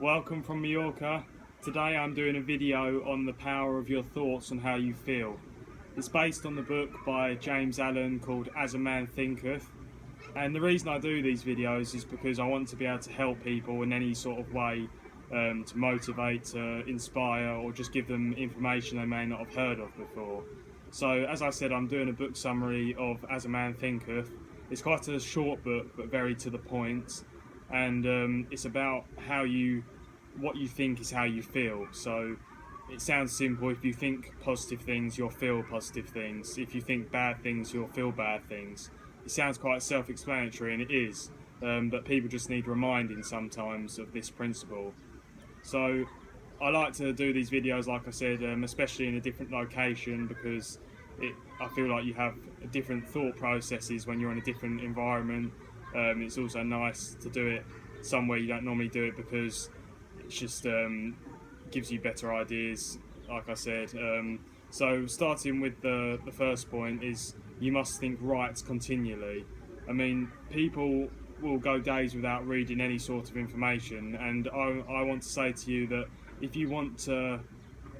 Welcome from Mallorca. Today I'm doing a video on the power of your thoughts and how you feel. It's based on the book by James Allen called As a Man Thinketh. And the reason I do these videos is because I want to be able to help people in any sort of way, to motivate, to inspire, or just give them information they may not have heard of before. So as I said, I'm doing a book summary of As a Man Thinketh. It's quite a short book but very to the point, and it's about what you think is how you feel. So it sounds simple: if you think positive things, you'll feel positive things. If you think bad things, you'll feel bad things. It sounds quite self-explanatory, and it is, but people just need reminding sometimes of this principle. So I like to do these videos, like I said, especially in a different location, because I feel like you have different thought processes when you're in a different environment. It's also nice to do it somewhere you don't normally do it, because it just gives you better ideas, like I said. So starting with the first point is you must think right continually. I mean, people will go days without reading any sort of information, and I want to say to you that if you want to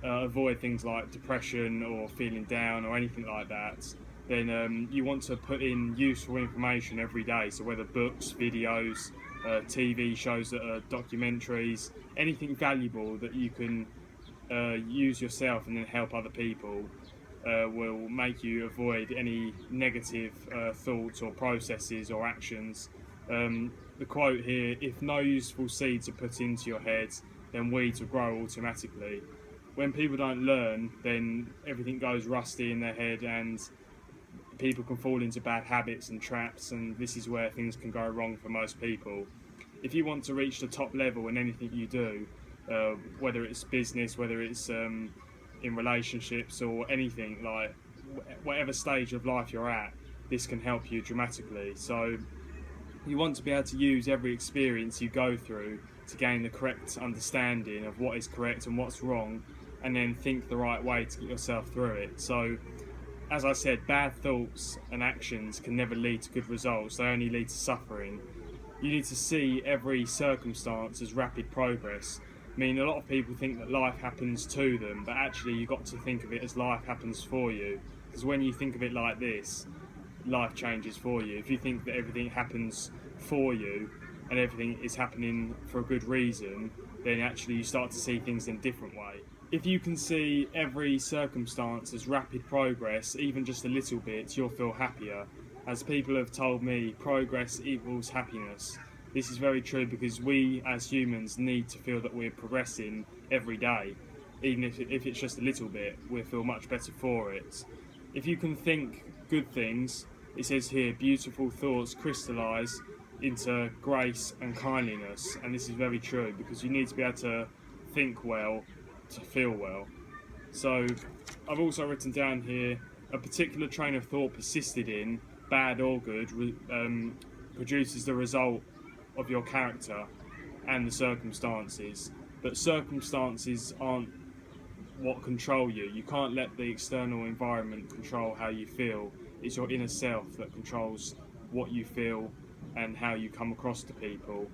avoid things like depression or feeling down or anything like that, then you want to put in useful information every day. So whether books, videos, TV shows that are documentaries, anything valuable that you can use yourself and then help other people, will make you avoid any negative thoughts or processes or actions. The quote here: if no useful seeds are put into your head, then weeds will grow automatically. When people don't learn, then everything goes rusty in their head, and people can fall into bad habits and traps, and this is where things can go wrong for most people. If you want to reach the top level in anything you do, whether it's business, whether it's in relationships, or anything, like whatever stage of life you're at, this can help you dramatically. So you want to be able to use every experience you go through to gain the correct understanding of what is correct and what's wrong, and then think the right way to get yourself through it. So as I said, bad thoughts and actions can never lead to good results. They only lead to suffering. You need to see every circumstance as rapid progress. I mean, a lot of people think that life happens to them, but actually you've got to think of it as life happens for you. Because when you think of it like this, life changes for you. If you think that everything happens for you and everything is happening for a good reason, then actually you start to see things in a different way. If you can see every circumstance as rapid progress, even just a little bit, you'll feel happier. As people have told me, progress equals happiness. This is very true, because we as humans need to feel that we're progressing every day. Even if it's just a little bit, we'll feel much better for it. If you can think good things, it says here, beautiful thoughts crystallise into grace and kindliness. And this is very true, because you need to be able to think well to feel well. So I've also written down here, a particular train of thought persisted in, bad or good, produces the result of your character and the circumstances. But circumstances aren't what control you. You can't let the external environment control how you feel. It's your inner self that controls what you feel and how you come across to people.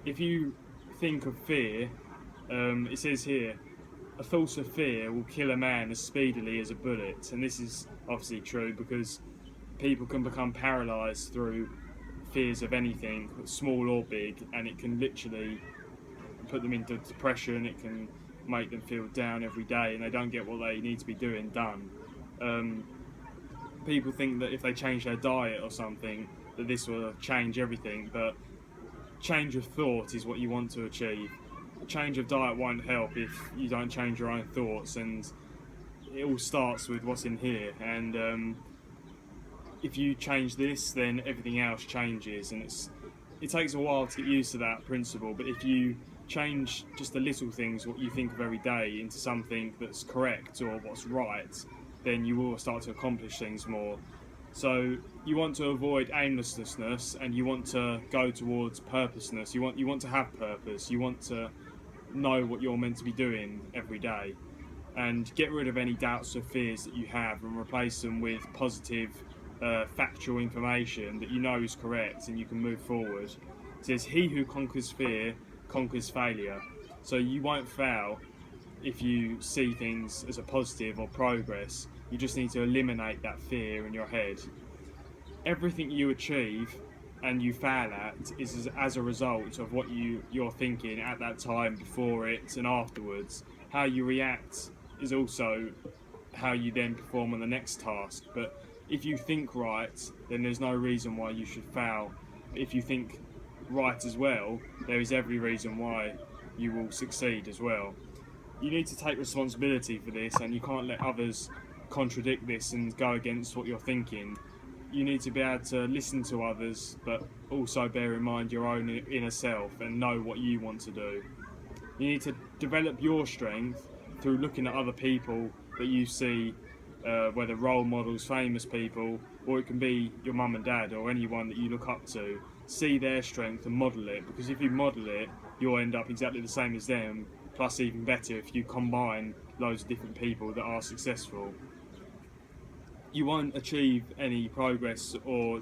If you think of fear, it says here, a thought of fear will kill a man as speedily as a bullet. And this is obviously true, because people can become paralysed through fears of anything, small or big, and it can literally put them into depression. It can make them feel down every day, and they don't get what they need to be doing done. People think that if they change their diet or something, that this will change everything, but change of thought is what you want to achieve. A change of diet won't help if you don't change your own thoughts, and it all starts with what's in here. And if you change this, then everything else changes, and it takes a while to get used to that principle. But if you change just the little things, what you think of every day, into something that's correct or what's right, then you will start to accomplish things more. So you want to avoid aimlessness, and you want to go towards purposeness. You want to have purpose. You want to know what you're meant to be doing every day, and get rid of any doubts or fears that you have, and replace them with positive, factual information that you know is correct, and you can move forward. It says, he who conquers fear conquers failure. So you won't fail if you see things as a positive or progress. You just need to eliminate that fear in your head. Everything you achieve and you fail at is as a result of what you're thinking at that time, before it and afterwards. How you react is also how you then perform on the next task. But if you think right, then there's no reason why you should fail. If you think right as well, there is every reason why you will succeed as well. You need to take responsibility for this, and you can't let others contradict this and go against what you're thinking. You need to be able to listen to others, but also bear in mind your own inner self and know what you want to do. You need to develop your strength through looking at other people that you see, whether role models, famous people, or it can be your mum and dad or anyone that you look up to. See their strength and model it, because if you model it, you'll end up exactly the same as them, plus even better if you combine loads of different people that are successful. You won't achieve any progress or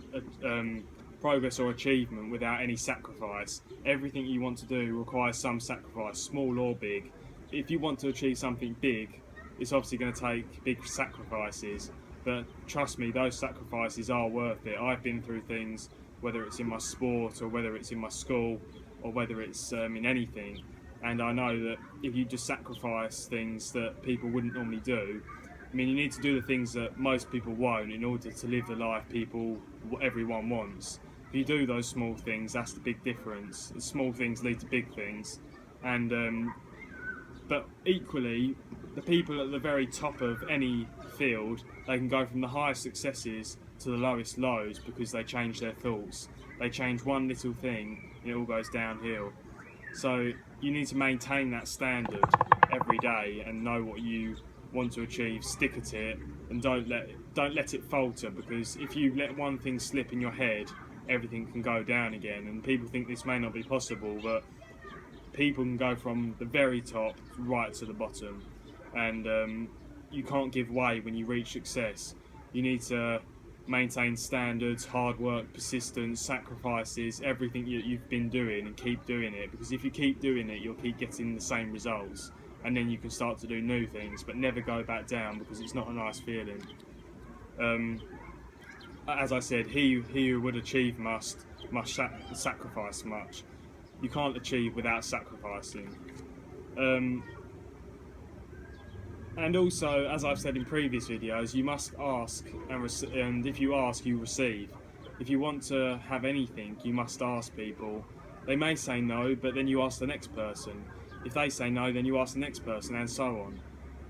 achievement without any sacrifice. Everything you want to do requires some sacrifice, small or big. If you want to achieve something big, it's obviously going to take big sacrifices, but trust me, those sacrifices are worth it. I've been through things, whether it's in my sport or whether it's in my school or whether it's in anything, and I know that if you just sacrifice things that people wouldn't normally do, I mean, you need to do the things that most people won't in order to live the life everyone wants. If you do those small things, that's the big difference. The small things lead to big things, and but equally, the people at the very top of any field, they can go from the highest successes to the lowest lows because they change their thoughts. They change one little thing, and it all goes downhill. So you need to maintain that standard every day and know what you want to achieve, stick at it, and don't let it falter, because if you let one thing slip in your head, everything can go down again. And people think this may not be possible, but people can go from the very top right to the bottom, and you can't give way when you reach success. You need to maintain standards, hard work, persistence, sacrifices, everything you've been doing, and keep doing it, because if you keep doing it, you'll keep getting the same results, and then you can start to do new things, but never go back down, because it's not a nice feeling. As I said, he who would achieve must sacrifice much. You can't achieve without sacrificing. And also, as I've said in previous videos, you must ask, and if you ask, you receive. If you want to have anything, you must ask people. They may say no, but then you ask the next person. If they say no, then you ask the next person, and so on.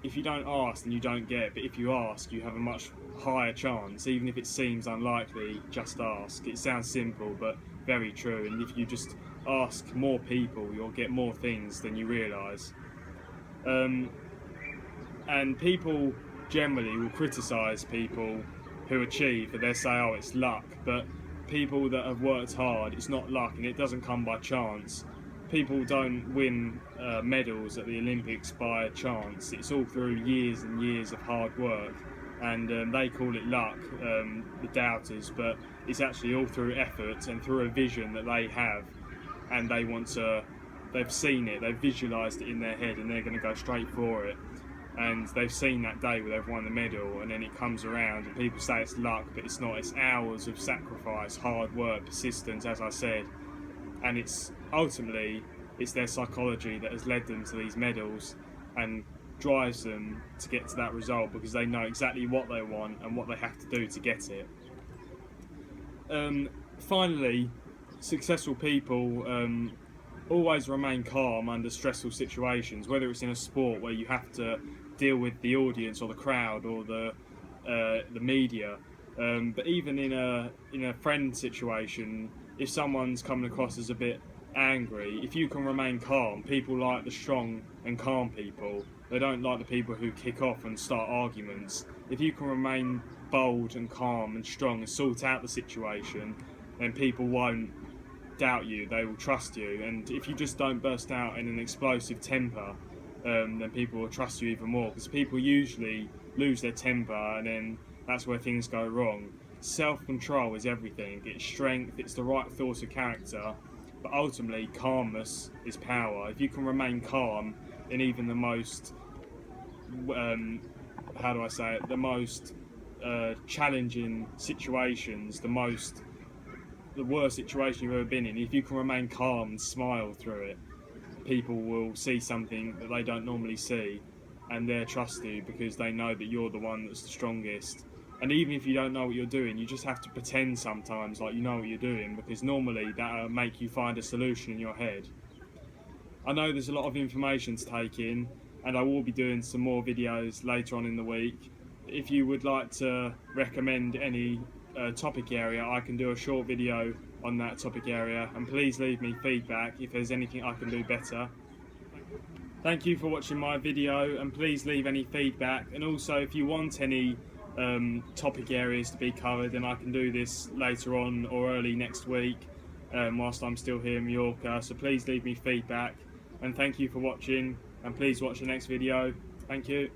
If you don't ask, then you don't get, but if you ask, you have a much higher chance. Even if it seems unlikely, just ask. It sounds simple, but very true, and if you just ask more people, you'll get more things than you realise. And people generally will criticise people who achieve, and they'll say, oh, it's luck, but people that have worked hard, it's not luck, and it doesn't come by chance. People don't win medals at the Olympics by chance. It's all through years and years of hard work, and they call it luck, the doubters, but it's actually all through effort and through a vision that they have, and they've seen it, they've visualised it in their head, and they're going to go straight for it. And they've seen that day where they've won the medal, and then it comes around and people say it's luck, but it's not. It's hours of sacrifice, hard work, persistence, as I said, and it's ultimately their psychology that has led them to these medals and drives them to get to that result, because they know exactly what they want and what they have to do to get it. Finally, successful people always remain calm under stressful situations, whether it's in a sport where you have to deal with the audience or the crowd or the media, but even in a friend situation, if someone's coming across as a bit angry, if you can remain calm, people like the strong and calm people. They don't like the people who kick off and start arguments. If you can remain bold and calm and strong and sort out the situation, then people won't doubt you, they will trust you. And if you just don't burst out in an explosive temper, then people will trust you even more, because people usually lose their temper, and then that's where things go wrong. Self-control is everything. It's strength, it's the right thought of character, but ultimately calmness is power. If you can remain calm in even the most, how do I say it, the most challenging situations, the worst situation you've ever been in, if you can remain calm and smile through it, people will see something that they don't normally see, and they'll trust you because they know that you're the one that's the strongest. And even if you don't know what you're doing, you just have to pretend sometimes like you know what you're doing, because normally that'll make you find a solution in your head. I know there's a lot of information to take in, and I will be doing some more videos later on in the week. If you would like to recommend any topic area, I can do a short video on that topic area, and please leave me feedback if there's anything I can do better. Thank you for watching my video, and please leave any feedback, and also if you want any topic areas to be covered, then I can do this later on or early next week whilst I'm still here in Mallorca. So please leave me feedback, and thank you for watching, and please watch the next video. Thank you.